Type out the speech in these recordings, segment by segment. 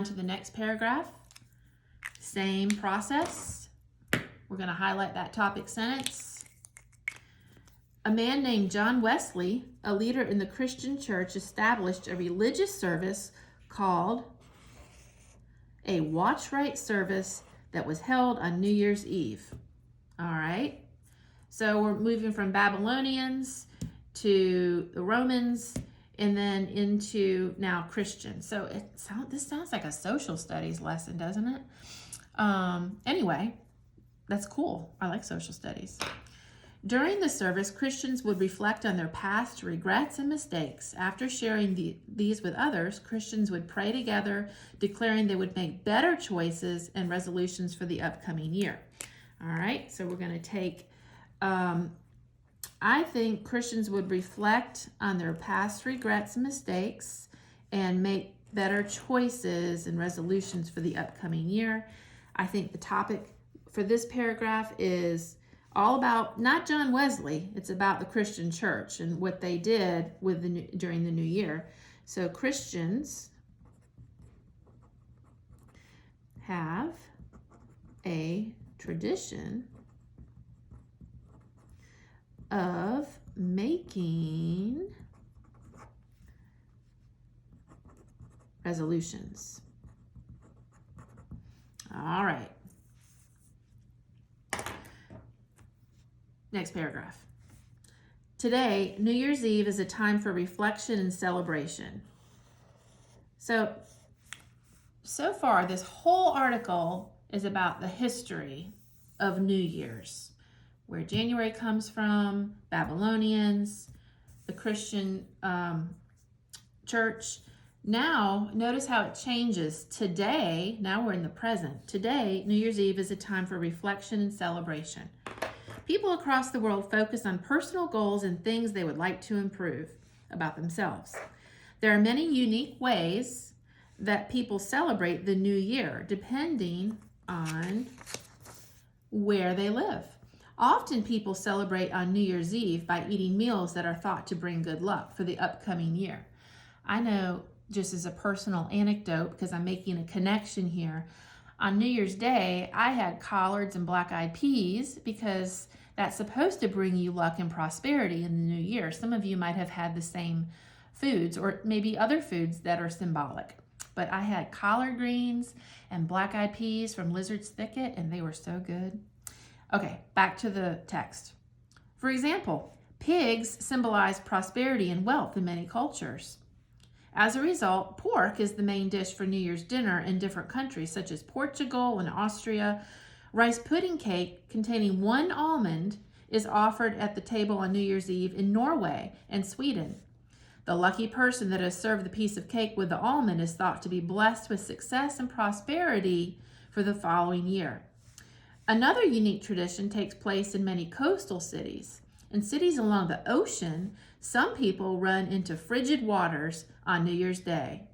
to the next paragraph. Same process. We're going to highlight that topic sentence. A man named John Wesley, a leader in the Christian church, established a religious service called a watch-right service that was held on New Year's Eve. All right. So we're moving from Babylonians to the Romans and then into now Christians. So this sounds like a social studies lesson, doesn't it? Anyway, that's cool. I like social studies. During the service, Christians would reflect on their past regrets and mistakes. After sharing these with others, Christians would pray together, declaring they would make better choices and resolutions for the upcoming year. All right, so we're going to take, I think Christians would reflect on their past regrets and mistakes and make better choices and resolutions for the upcoming year. I think the topic for this paragraph is all about not John Wesley, it's about the Christian church and what they did during the new year. So Christians have a tradition of making resolutions. All right. Next paragraph. Today, New Year's Eve is a time for reflection and celebration. So far, this whole article is about the history of New Year's, where January comes from, Babylonians, the Christian church. Now, notice how it changes. Today, now we're in the present. Today, New Year's Eve is a time for reflection and celebration. People across the world focus on personal goals and things they would like to improve about themselves. There are many unique ways that people celebrate the new year, depending on where they live. Often people celebrate on New Year's Eve by eating meals that are thought to bring good luck for the upcoming year. I know, just as a personal anecdote, because I'm making a connection here, on New Year's Day, I had collards and black-eyed peas because that's supposed to bring you luck and prosperity in the new year. Some of you might have had the same foods or maybe other foods that are symbolic. But I had collard greens and black-eyed peas from Lizard's Thicket, and they were so good. Okay, back to the text. For example, pigs symbolize prosperity and wealth in many cultures. As a result, pork is the main dish for New Year's dinner in different countries, such as Portugal and Austria. Rice pudding cake containing 1 almond is offered at the table on New Year's Eve in Norway and Sweden. The lucky person that has served the piece of cake with the almond is thought to be blessed with success and prosperity for the following year. Another unique tradition takes place in many coastal cities. In cities along the ocean, some people run into frigid waters on New Year's Day.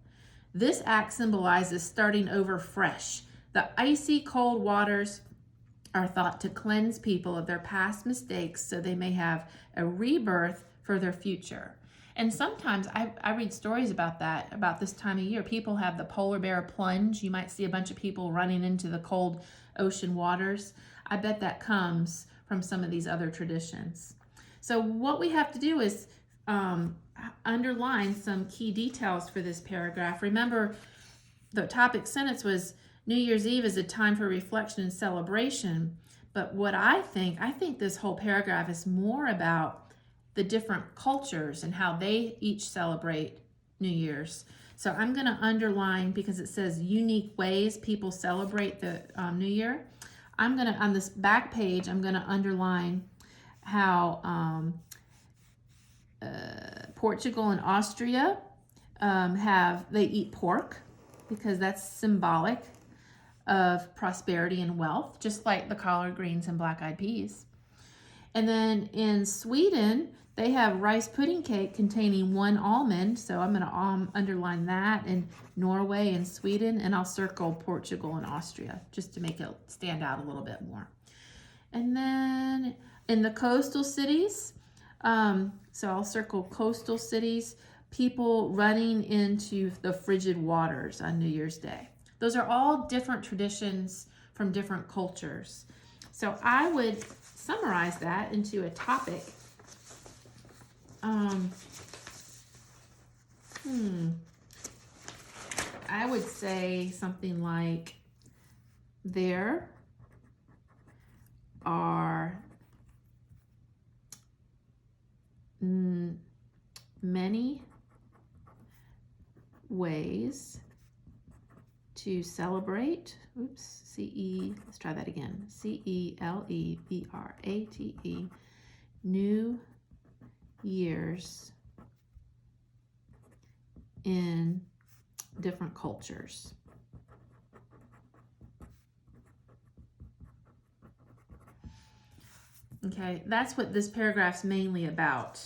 This act symbolizes starting over fresh. The icy cold waters are thought to cleanse people of their past mistakes so they may have a rebirth for their future. And sometimes I read stories about that, about this time of year. People have the polar bear plunge. You might see a bunch of people running into the cold ocean waters. I bet that comes from some of these other traditions. So what we have to do is underline some key details for this paragraph. Remember, the topic sentence was New Year's Eve is a time for reflection and celebration. But what I think this whole paragraph is more about the different cultures and how they each celebrate New Year's. So I'm going to underline, because it says unique ways people celebrate the New Year. I'm going to, on this back page, I'm going to underline how Portugal and Austria they eat pork because that's symbolic of prosperity and wealth, just like the collard greens and black-eyed peas. And then in Sweden, they have rice pudding cake containing 1 almond. So I'm going to underline that in Norway and Sweden, and I'll circle Portugal and Austria just to make it stand out a little bit more. And then in the coastal cities, so I'll circle coastal cities, people running into the frigid waters on New Year's Day. Those are all different traditions from different cultures. So I would summarize that into a topic. I would say something like, there are many ways to celebrate. Let's try that again. CELEBRATE, New Year's in different cultures. Okay, that's what this paragraph's mainly about.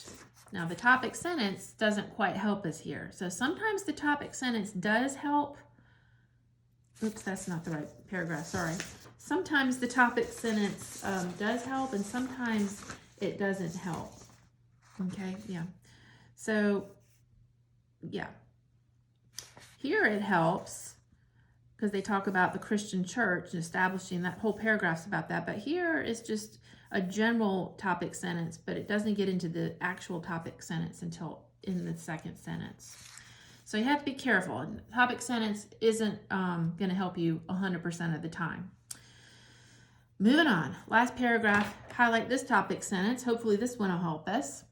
Now, the topic sentence doesn't quite help us here. So sometimes the topic sentence does help. Oops, that's not the right paragraph, sorry. Sometimes the topic sentence does help, and sometimes it doesn't help. Okay, yeah. So, yeah. Here it helps because they talk about the Christian church and establishing, that whole paragraph's about that. But here is just a general topic sentence, but it doesn't get into the actual topic sentence until in the second sentence. So you have to be careful. Topic sentence isn't going to help you 100% of the time. Moving on. Last paragraph, highlight this topic sentence. Hopefully this one will help us.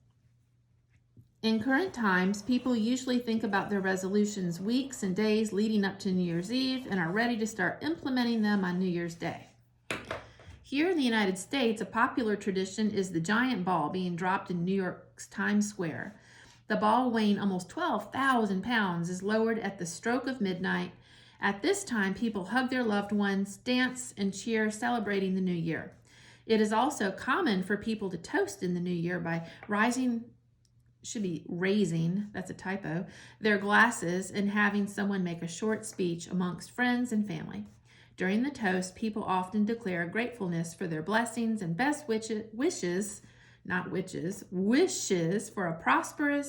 In current times, people usually think about their resolutions weeks and days leading up to New Year's Eve and are ready to start implementing them on New Year's Day. Here in the United States, a popular tradition is the giant ball being dropped in New York's Times Square. The ball, weighing almost 12,000 pounds, is lowered at the stroke of midnight. At this time, people hug their loved ones, dance, and cheer, celebrating the new year. It is also common for people to toast in the new year by raising, that's a typo, their glasses and having someone make a short speech amongst friends and family. During the toast, people often declare gratefulness for their blessings and best wishes for a prosperous